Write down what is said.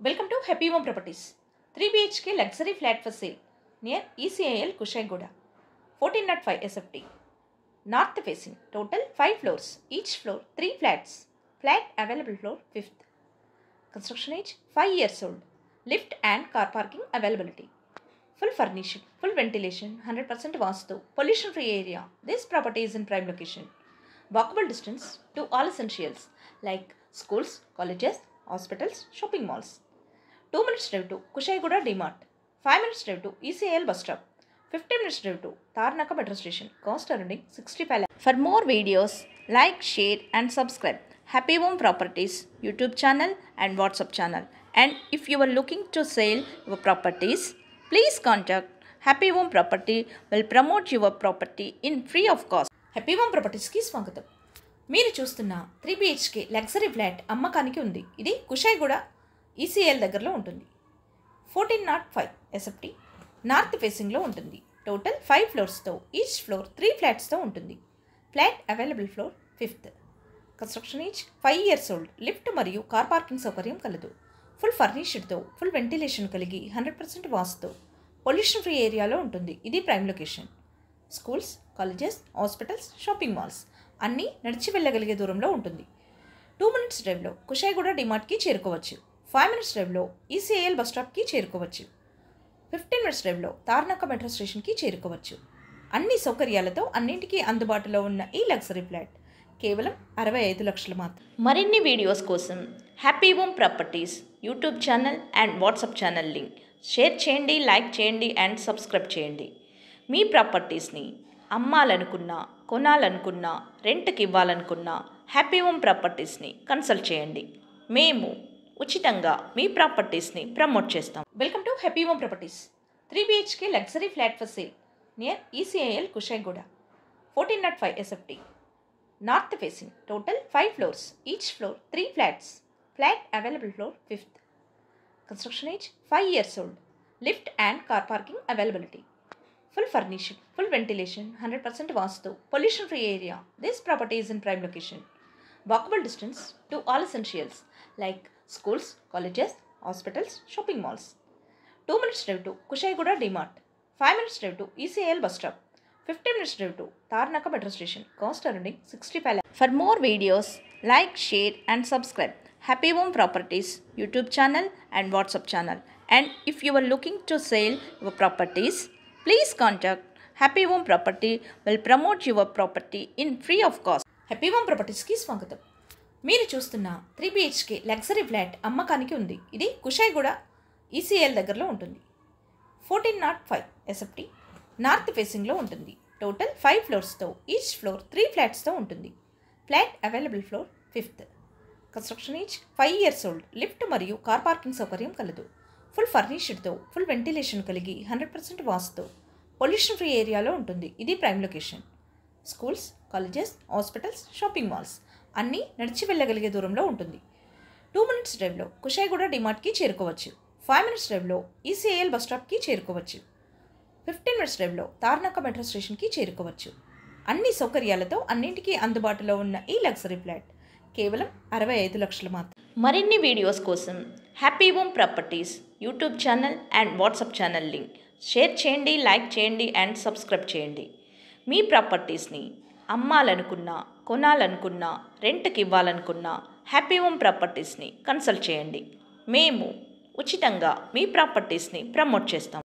Welcome to Happy Home Properties. 3 BHK luxury flat for sale near ECIL Kushaiguda. 1405 SFT. North facing. Total 5 floors. Each floor 3 flats. Flat available floor 5th. Construction age 5 years old. Lift and car parking availability. Full furnished. Full ventilation. 100% vastu. Pollution free area. This property is in prime location. Walkable distance to all essentials like schools, colleges, hospitals, shopping malls. 2 minutes drive to Kushaiguda DMart. 5 minutes drive to ECIL bus stop. 15 minutes drive to Tarnaka metro station. Cost around 65 lakhs. For more videos, like, share and subscribe Happy Home Properties YouTube channel and WhatsApp channel. And if you are looking to sell your properties, please contact Happy Home Property will promote your property in free of cost. Happy home ప్రాపర్టీస్కి స్వాగతం. మీరు చూస్తున్న 3 BHK luxury flat అమ్మకానికి ఉంది. ఇది Kushaiguda ECL దగ్గరలో ఉంటుంది. 1405 SFT north ఫేసింగ్లో ఉంటుంది. టోటల్ 5 ఫ్లోర్స్తో ఈచ్ ఫ్లోర్ 3 ఫ్లాట్స్తో ఉంటుంది. Flat available floor 5th. Construction age 5 years old. Lift మరియు కార్ పార్కింగ్ సౌకర్యం కలదు. ఫుల్ ఫర్నిష్డ్తో ఫుల్ వెంటిలేషన్ కలిగి 100% వాస్తుతో పొల్యూషన్ ఫ్రీ ఏరియాలో ఉంటుంది. ఇది prime location. Schools, colleges, hospitals, shopping malls అన్నీ నడిచి వెళ్ళగలిగే దూరంలో ఉంటుంది. 2 minutes డ్రైవ్లో కుషాయిగూడ డిమార్ట్కి చేరుకోవచ్చు. 5 minutes డ్రైవ్లో ఈసీఐఎల్ బస్ స్టాప్కి చేరుకోవచ్చు. 15 minutes డ్రైవ్లో తార్నాక మెట్రో స్టేషన్కి చేరుకోవచ్చు. అన్ని సౌకర్యాలతో అన్నింటికీ అందుబాటులో ఉన్న ఈ లగ్జరీ ఫ్లాట్ కేవలం 65 లక్షలు మాత్రం. మరిన్ని వీడియోస్ కోసం happy home properties YouTube channel and WhatsApp channel link share చేయండి, లైక్ చేయండి అండ్ సబ్స్క్రైబ్ చేయండి. మీ ప్రాపర్టీస్ని అమ్మాలనుకున్నా, కొనాలనుకున్నా, రెంట్కి ఇవ్వాలనుకున్నా హ్యాపీ హోమ్ ప్రాపర్టీస్ని కన్సల్ట్ చేయండి. మేము ఉచితంగా మీ ప్రాపర్టీస్ని ప్రమోట్ చేస్తాం. Welcome to happy home properties. 3 BHK luxury flat for sale near ECIL Kushaiguda. 1405 SFT north facing. Total 5 floors. Each floor 3 flats. Flat available floor 5th. Construction age 5 years old. Lift and car parking availability. Full furnished, full ventilation, 100% vastu, pollution free area. This property is in prime location. Walkable distance to all essentials like schools, colleges, hospitals, shopping malls. 2 minutes drive to Kushaiguda DMart. 5 minutes drive to ECIL bus stop. 15 minutes drive to Tarnaka metro station. Cost around 65 lakhs. For more videos, like, share and subscribe Happy Home Properties YouTube channel and WhatsApp channel. And if you are looking to sell your properties, please contact Happy Home Property will promote your property in free of cost. Happy home ప్రాపర్టీస్కి స్వాగతం. మీరు చూస్తున్న 3 BHK luxury flat అమ్మకానికి ఉంది. ఇది Kushaiguda ECL దగ్గరలో ఉంటుంది. 1405 SFT north ఫేసింగ్లో ఉంటుంది. టోటల్ 5 ఫ్లోర్స్తో ఈచ్ ఫ్లోర్ 3 ఫ్లాట్స్తో ఉంటుంది. Flat available floor 5th. Construction age 5 years old. Lift మరియు కార్ పార్కింగ్ సౌకర్యం కలదు. ఫుల్ ఫర్నిష్డ్తో ఫుల్ వెంటిలేషన్ కలిగి 100% వాస్తుతో పొల్యూషన్ ఫ్రీ ఏరియాలో ఉంటుంది. ఇది prime location. Schools, colleges, hospitals, shopping malls అన్నీ నడిచి వెళ్ళగలిగే దూరంలో ఉంటుంది. 2 minutes డ్రైవ్లో కుషాయిగూడ డిమార్ట్కి చేరుకోవచ్చు. 5 minutes డ్రైవ్లో ఈసీఐఎల్ బస్ స్టాప్కి చేరుకోవచ్చు. 15 minutes డ్రైవ్లో తార్నాక మెట్రో స్టేషన్కి చేరుకోవచ్చు. అన్ని సౌకర్యాలతో అన్నింటికీ అందుబాటులో ఉన్న ఈ లగ్జరీ ఫ్లాట్ కేవలం 65 లక్షలు మాత్రం. మరిన్ని వీడియోస్ కోసం happy home properties YouTube channel and WhatsApp channel link share చేయండి, లైక్ చేయండి అండ్ సబ్స్క్రైబ్ చేయండి. మీ ప్రాపర్టీస్ని అమ్మాలనుకున్నా, కొనాలనుకున్నా, రెంట్కి ఇవ్వాలనుకున్నా హ్యాపీ హోమ్ ప్రాపర్టీస్ని కన్సల్ట్ చేయండి. మేము ఉచితంగా మీ ప్రాపర్టీస్ని ప్రమోట్ చేస్తాం.